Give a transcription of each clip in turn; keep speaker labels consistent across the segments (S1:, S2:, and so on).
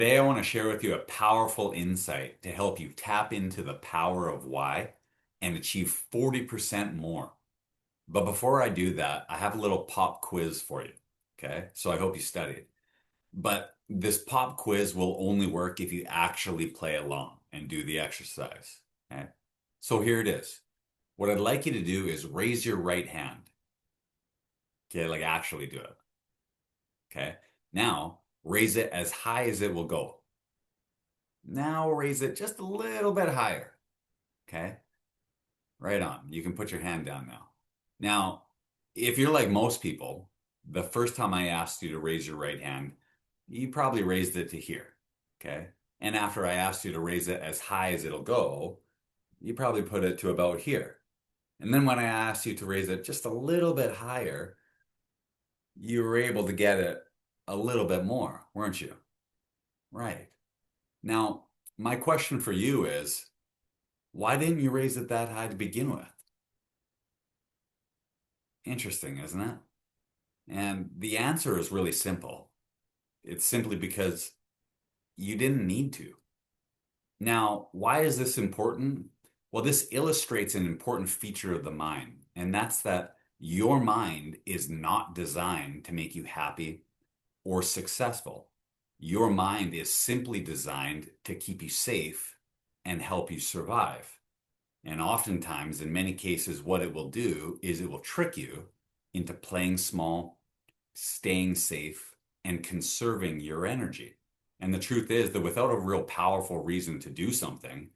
S1: Today, I want to share with you a powerful insight to help you tap into the power of why and achieve 40% more. But before I do that, I have a little pop quiz for you. Okay. So I hope you studied. But this pop quiz will only work if you actually play along and do the exercise. Okay. So here it is. What I'd like you to do is raise your right hand. Okay. Like actually do it. Okay. Now raise it as high as it will go. Now raise it just a little bit higher. Okay. Right on. You can put your hand down now. Now, if you're like most people, the first time I asked you to raise your right hand, you probably raised it to here. Okay. And after I asked you to raise it as high as it'll go, you probably put it to about here. And then when I asked you to raise it just a little bit higher, you were able to get it a little bit more, weren't you? Right. Now, my question for you is, why didn't you raise it that high to begin with? Interesting, isn't it? And the answer is really simple. It's simply because you didn't need to. Now, why is this important? Well, this illustrates an important feature of the mind, and that's that your mind is not designed to make you happy or successful. Your mind is simply designed to keep you safe and help you survive. And oftentimes, in many cases, what it will do is it will trick you into playing small, staying safe, and conserving your energy. And the truth is that without a real powerful reason to do something,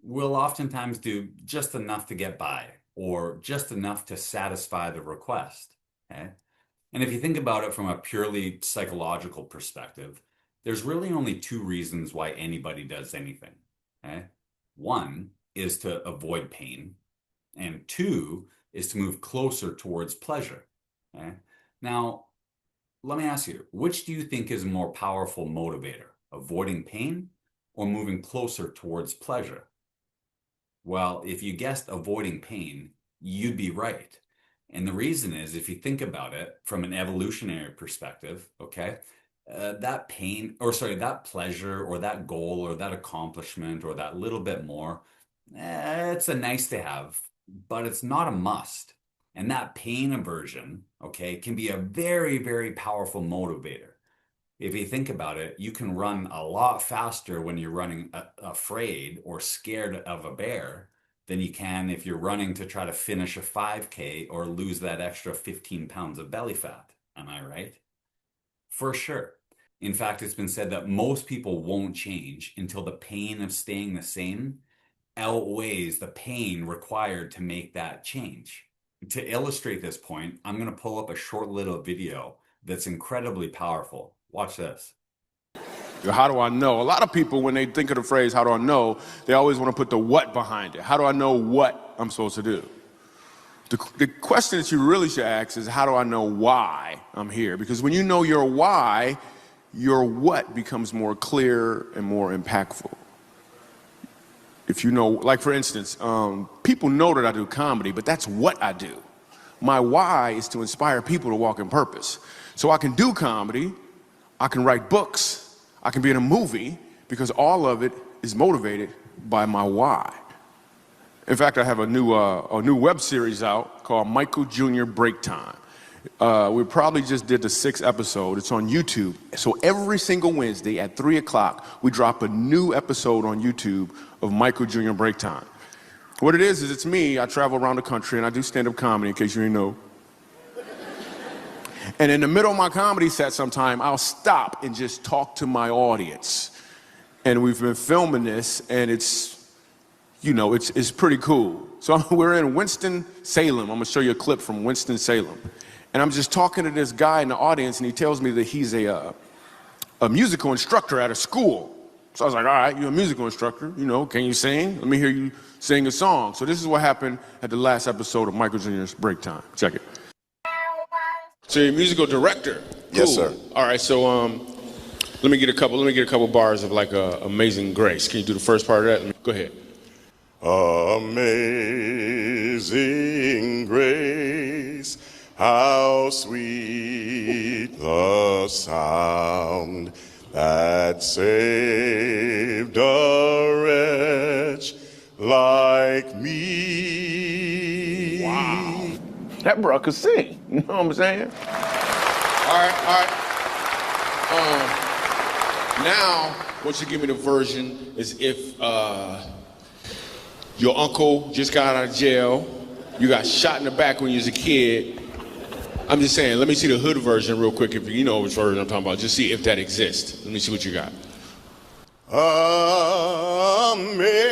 S1: we'll oftentimes do just enough to get by or just enough to satisfy the request. Okay? And if you think about it from a purely psychological perspective, there's really only two reasons why anybody does anything. Okay? One is to avoid pain, and two is to move closer towards pleasure. Okay? Now, let me ask you, which do you think is a more powerful motivator, avoiding pain or moving closer towards pleasure? Well, if you guessed avoiding pain, you'd be right. And the reason is, if you think about it from an evolutionary perspective, okay, that pain, or sorry, that pleasure or that goal or that accomplishment or that little bit more, it's a nice to have, but it's not a must. And that pain aversion, okay, can be a very, very powerful motivator. If you think about it, you can run a lot faster when you're running afraid or scared of a bear than you can if you're running to try to finish a 5K or lose that extra 15 pounds of belly fat. Am I right? For sure. In fact, it's been said that most people won't change until the pain of staying the same outweighs the pain required to make that change. To illustrate this point, I'm going to pull up a short little video that's incredibly powerful. Watch this.
S2: How do I know? A lot of people, when they think of the phrase, how do I know, they always want to put the what behind it. How do I know what I'm supposed to do? The question that you really should ask is, how do I know why I'm here? Because when you know your why, your what becomes more clear and more impactful. If you know, like for instance, people know that I do comedy, but that's what I do. My why is to inspire people to walk in purpose. So I can do comedy, I can write books, I can be in a movie, because all of it is motivated by my why. In fact, I have a new web series out called Michael Jr. Break Time. We probably just did the 6th episode. It's on YouTube. So every single Wednesday at 3 o'clock, we drop a new episode on YouTube of Michael Jr. Break Time. What it is it's me. I travel around the country and I do stand-up comedy, in case you didn't know. And in the middle of my comedy set sometime, I'll stop and just talk to my audience. And we've been filming this, and it's, you know, it's pretty cool. So we're in Winston-Salem. I'm going to show you a clip from Winston-Salem. And I'm just talking to this guy in the audience, and he tells me that he's a musical instructor at a school. So I was like, all right, you're a musical instructor, you know, can you sing? Let me hear you sing a song. So this is what happened at the last episode of Michael Jr.'s Break Time. Check it. So you're a musical director? Cool.
S3: Yes, sir.
S2: All right, so let me get a couple bars of like Amazing Grace. Can you do the first part of that? Go ahead.
S3: Amazing grace, how sweet the sound that saved a wretch like me.
S2: Wow. That bro could sing. You know what I'm saying? All right, all right. Now, what you give me the version is if your uncle just got out of jail, you got shot in the back when you was a kid. I'm just saying, let me see the hood version real quick, if you know which version I'm talking about. Just see if that exists. Let me see what you got.
S3: Amazing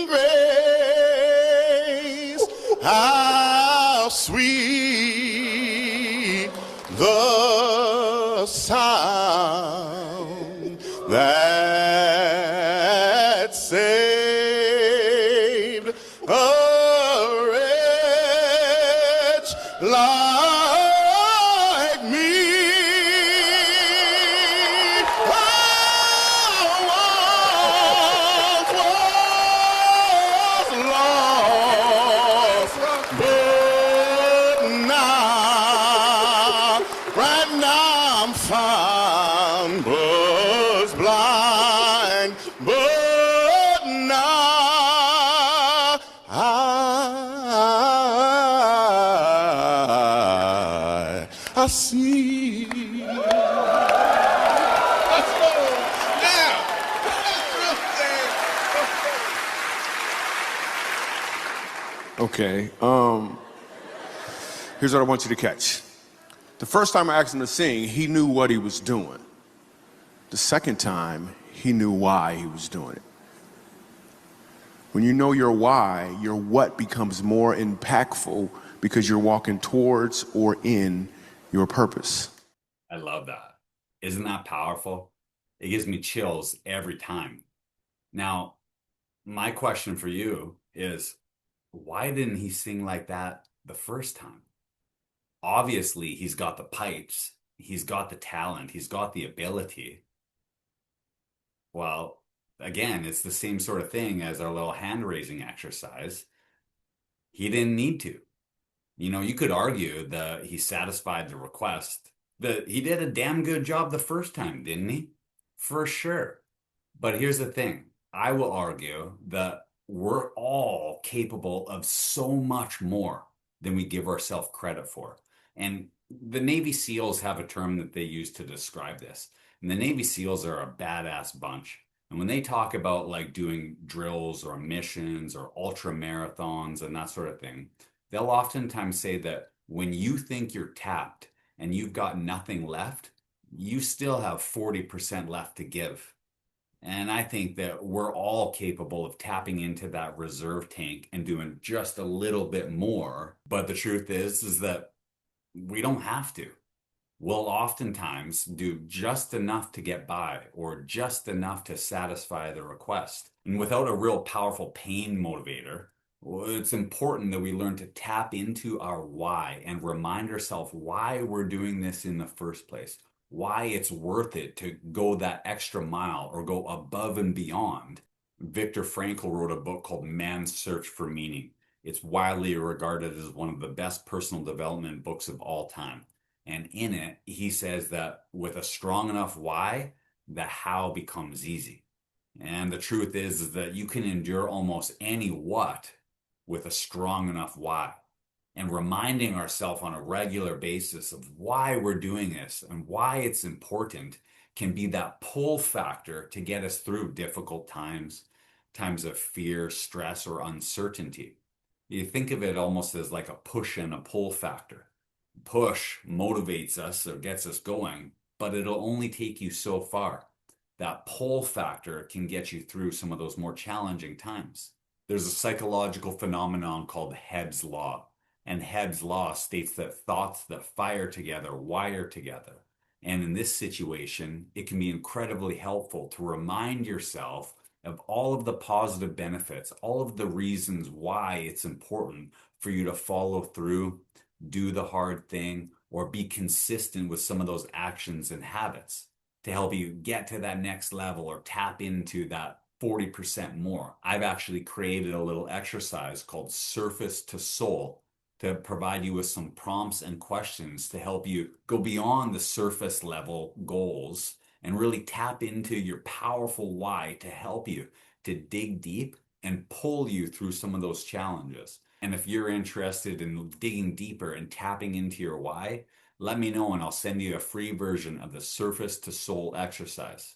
S3: grace, how sweet the sound that saved a wretch like me. I once was lost, but now, right now I'm found. Was blind, but now I see.
S2: Let's go. Now. Okay, here's what I want you to catch. The first time I asked him to sing, he knew what he was doing. The second time, he knew why he was doing it. When you know your why, your what becomes more impactful because you're walking towards or in your purpose.
S1: I love that. Isn't that powerful? It gives me chills every time. Now, my question for you is, why didn't he sing like that the first time? Obviously, he's got the pipes, he's got the talent, he's got the ability. Well, again, it's the same sort of thing as our little hand raising exercise. He didn't need to. You know, you could argue that he satisfied the request, that he did a damn good job the first time, didn't he? For sure. But here's the thing. I will argue that we're all capable of so much more than we give ourselves credit for. And the Navy SEALs have a term that they use to describe this. And the Navy SEALs are a badass bunch. And when they talk about like doing drills or missions or ultra marathons and that sort of thing, they'll oftentimes say that when you think you're tapped and you've got nothing left, you still have 40% left to give. And I think that we're all capable of tapping into that reserve tank and doing just a little bit more. But the truth is that we don't have to. We'll oftentimes do just enough to get by or just enough to satisfy the request. And without a real powerful pain motivator, well, it's important that we learn to tap into our why and remind ourselves why we're doing this in the first place, why it's worth it to go that extra mile or go above and beyond. Viktor Frankl wrote a book called Man's Search for Meaning. It's widely regarded as one of the best personal development books of all time. And in it, he says that with a strong enough why, the how becomes easy. And the truth is that you can endure almost any what with a strong enough why. And reminding ourselves on a regular basis of why we're doing this and why it's important can be that pull factor to get us through difficult times, times of fear, stress, or uncertainty. You think of it almost as like a push and a pull factor. Push motivates us or gets us going, but it'll only take you so far. That pull factor can get you through some of those more challenging times. There's a psychological phenomenon called Hebb's Law. And Hebb's Law states that thoughts that fire together wire together. And in this situation, it can be incredibly helpful to remind yourself of all of the positive benefits, all of the reasons why it's important for you to follow through, do the hard thing, or be consistent with some of those actions and habits to help you get to that next level or tap into that 40% more. I've actually created a little exercise called Surface to Soul to provide you with some prompts and questions to help you go beyond the surface level goals and really tap into your powerful why to help you to dig deep and pull you through some of those challenges. And if you're interested in digging deeper and tapping into your why, let me know and I'll send you a free version of the Surface to Soul exercise.